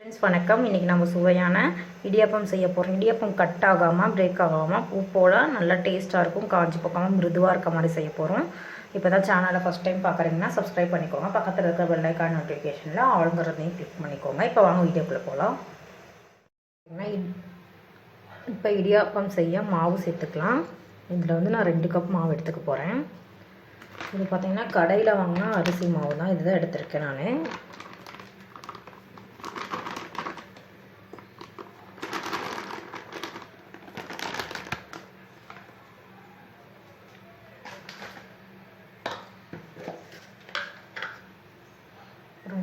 Friends வணக்கம். இன்றைக்கி நம்ம சுவையான இடியாப்பம் செய்ய போகிறோம். இடியாப்பம் கட் ஆகாமல் பிரேக் ஆகாமல் உப்போட நல்லா டேஸ்ட்டாக இருக்கும், காஞ்சி பக்காமல் மிருதுவாக இருக்க மாதிரி செய்ய போகிறோம். இப்போ தான் சேனலை ஃபஸ்ட் டைம் பார்க்குறீங்கன்னா சப்ஸ்கிரைப் பண்ணிக்கோங்க. பக்கத்தில் இருக்கிற பெல் ஐக்கான் நோட்டிஃபிகேஷனில் ஆளுங்கிறதையும் கிளிக் பண்ணிக்கோங்க. இப்போ வாங்க வீடியோக்குள்ளே போகலாம். இப்போ இடியாப்பம் செய்ய மாவு சேர்த்துக்கலாம். இதில் வந்து நான் 2 கப் மாவு எடுத்துக்க போகிறேன். இது பார்த்திங்கன்னா கடையில் வாங்கினா அரிசி மாவு தான், இதுதான் எடுத்திருக்கேன் நான்.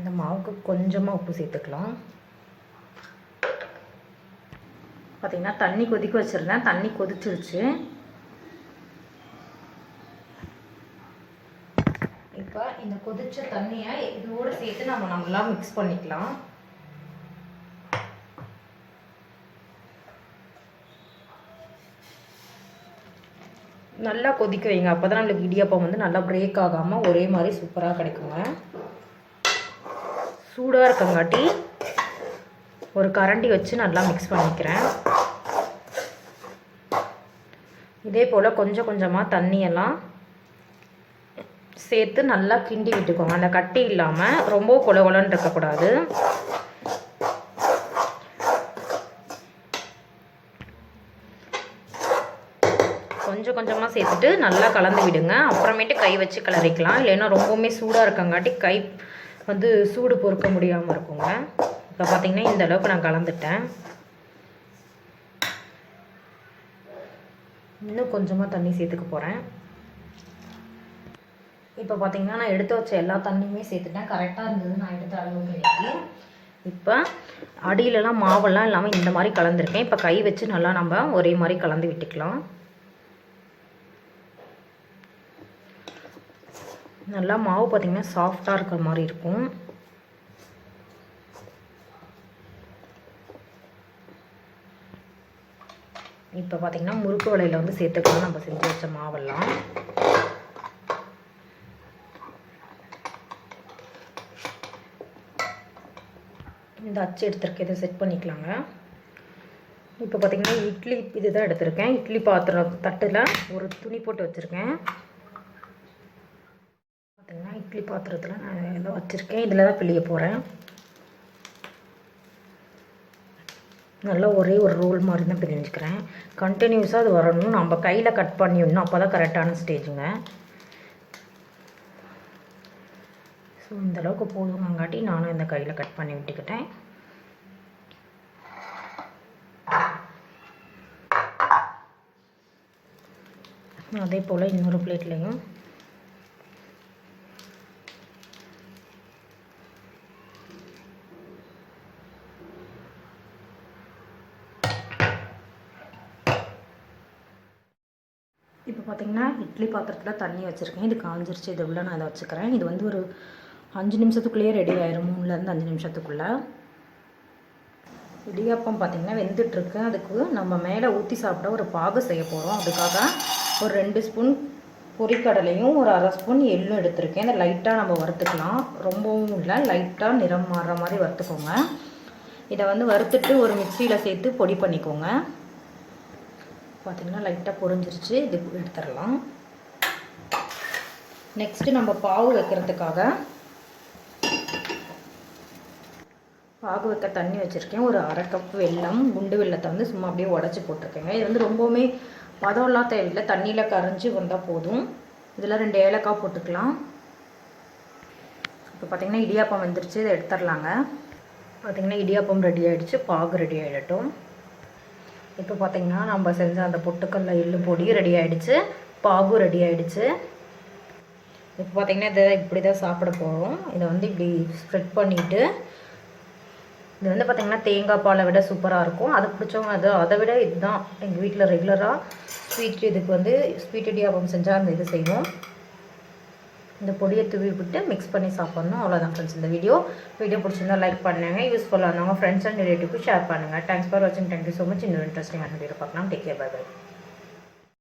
இந்த மாவுக்கு கொஞ்சமாக உப்பு சேர்த்துக்கலாம். பார்த்திங்கன்னா தண்ணி கொதிக்க வச்சுருந்தேன், தண்ணி கொதிச்சிருச்சு. இப்போ இந்த கொதிச்ச தண்ணியை இதோடு சேர்த்து நம்ம நல்லா மிக்ஸ் பண்ணிக்கலாம். நல்லா கொதிக்க வைங்க, அப்போ தான் நம்மளுக்கு இடியாப்பம் வந்து நல்லா பிரேக் ஆகாமல் ஒரே மாதிரி சூப்பராக கிடைக்குங்க. சூடாக இருக்கங்காட்டி ஒரு கரண்டி வச்சு நல்லா மிக்ஸ் பண்ணிக்கிறேன். இதே போல் கொஞ்சம் கொஞ்சமாக தண்ணியெல்லாம் சேர்த்து நல்லா கிண்டி விட்டுக்கோங்க. அந்த கட்டி இல்லாமல் ரொம்ப கொலகொலன்னு இருக்கக்கூடாது. கொஞ்சம் கொஞ்சமாக சேர்த்துட்டு நல்லா கலந்து விடுங்க. அப்புறமேட்டு கை வச்சு கிளறிக்கலாம், இல்லைன்னா ரொம்பவுமே சூடாக இருக்கங்காட்டி கை வந்து சூடு பொறுக்க முடியாமல் இருக்குங்க. இப்போ பார்த்திங்கன்னா இந்த அளவுக்கு நான் கலந்துட்டேன். இன்னும் கொஞ்சமாக தண்ணி சேர்த்துக்க போகிறேன். இப்போ பார்த்திங்கன்னா நான் எடுத்து வச்ச எல்லா தண்ணியுமே சேர்த்துட்டேன். கரெக்டாக இருந்தது நான் எடுத்த அளவுக்கு இன்றைக்கி. இப்போ அடியிலலாம் மாவெல்லாம் இல்லாமல் இந்த மாதிரி கலந்துருக்கேன். இப்போ கை வச்சு நல்லா நம்ம ஒரே மாதிரி கலந்து விட்டுக்கலாம். நல்லா மாவு பார்த்திங்கன்னா சாஃப்டாக இருக்கிற மாதிரி இருக்கும். இப்போ பார்த்திங்கன்னா முறுக்கு வலையில் வந்து சேர்த்துக்கலாம் நம்ம செஞ்சு வச்ச மாவெல்லாம். இந்த அச்சு எடுத்துருக்கேன், இதை செட் பண்ணிக்கலாங்க. இப்போ பார்த்திங்கன்னா இட்லி இதுதான் எடுத்திருக்கேன். இட்லி பாத்திரம் தட்டில் ஒரு துணி போட்டு வச்சுருக்கேன். பார்த்திங்கன்னா இட்லி பாத்திரத்தில் நான் இதை வச்சுருக்கேன். இதில் தான் பிழிய போகிறேன். நல்லா ஒரே ஒரு ரோல் மாதிரி தான் பிரிஞ்சுக்கிறேன். கண்டினியூஸாக அது வரணும், நம்ம கையில் கட் பண்ணிடணும், அப்போ தான் கரெக்டான ஸ்டேஜுங்க. ஸோ இந்தளவுக்கு போதுங்காட்டி நானும் இந்த கையில் கட் பண்ணி விட்டுக்கிட்டேன். அதே போல் இன்னொரு பிளேட்லேயும் இப்போ பார்த்திங்கன்னா இட்லி பாத்திரத்தில் தண்ணி வச்சுருக்கேன். இது காஞ்சிருச்சு. இது உள்ள நான் இதை வச்சுக்கிறேன். இது வந்து ஒரு 5 நிமிஷத்துக்குள்ளேயே ரெடி ஆயிரும். 3லேருந்து 5 நிமிஷத்துக்குள்ளே. இடியாப்பம் பார்த்திங்கன்னா வெந்துட்டுருக்கு. அதுக்கு நம்ம மேலே ஊற்றி சாப்பிட ஒரு பாகு செய்ய போகிறோம். அதுக்காக ஒரு 2 ஸ்பூன் பொரிக்கடலையும் ஒரு 1/2 ஸ்பூன் எள்ளும் எடுத்திருக்கேன். இதை லைட்டாக நம்ம வறுத்துக்கலாம், ரொம்பவும் இல்லை, லைட்டாக நிறம் மாறுற மாதிரி வறுத்துக்கோங்க. இதை வந்து வறுத்துட்டு ஒரு மிக்சியில் சேர்த்து பொடி பண்ணிக்கோங்க. பார்த்திங்கன்னா லைட்டாக பொரிஞ்சிருச்சு. இது எடுத்துடலாம். நெக்ஸ்ட்டு நம்ம பாகு வைக்கிறதுக்காக பாகு வைக்க தண்ணி வச்சுருக்கேன். ஒரு 1/2 கப் வெல்லம், குண்டு வெல்லத்தை வந்து சும்மா அப்படியே உடச்சி போட்டிருக்கேங்க. இது வந்து ரொம்பவுமே பதம்லாம் தேவையில்லை, தண்ணியில் கரைஞ்சி வந்தால் போதும். இதில் 2 ஏலக்காய் போட்டுக்கலாம். இப்போ பார்த்திங்கன்னா இடியாப்பம் வந்துருச்சு. இதை எடுத்துடலாங்க. பார்த்திங்கன்னா இடியாப்பம் ரெடி ஆகிடுச்சு, பாகு ரெடி ஆகிடட்டும். இப்போ பார்த்திங்கன்னா நம்ம செஞ்ச அந்த பொட்டுக்கல்ல எள்ளு பொடி ரெடி ஆகிடுச்சு, பாகு ரெடி ஆகிடுச்சு. இப்போ பார்த்திங்கன்னா இதை இப்படி தான் சாப்பிட போகிறோம். இதை வந்து இப்படி ஸ்ப்ரெட் பண்ணிவிட்டு, இது வந்து பார்த்திங்கன்னா தேங்காய் பாலை விட சூப்பராக இருக்கும். அது பிடிச்சவங்க அதை விட இதுதான் எங்கள் வீட்டில் ரெகுலராக ஸ்வீட். இதுக்கு வந்து ஸ்வீட் இடியாப்பம் செஞ்சால் அந்த இது செய்வோம். இந்த பொடியை தூவி விட்டு மிக்ஸ் பண்ணி சாப்பிட்ணும். அவ்வளோதான் ஃப்ரெண்ட்ஸ். இந்த வீடியோ பிடிச்சிருந்தா லைக் பண்ணுங்கள், யூஸ்ஃபுல்லாக இருந்தவங்க ஃப்ரெண்ட்ஸ் அண்ட் ரிலேட்டிவ்க்கு ஷேர் பண்ணுங்கள். தேங்க்ஸ் ஃபார் வாட்சிங். Thank you so much. இன்னொரு இன்ட்ரெஸ்டிங்கான வீடியோ பார்க்கலாம். Take care, bye by.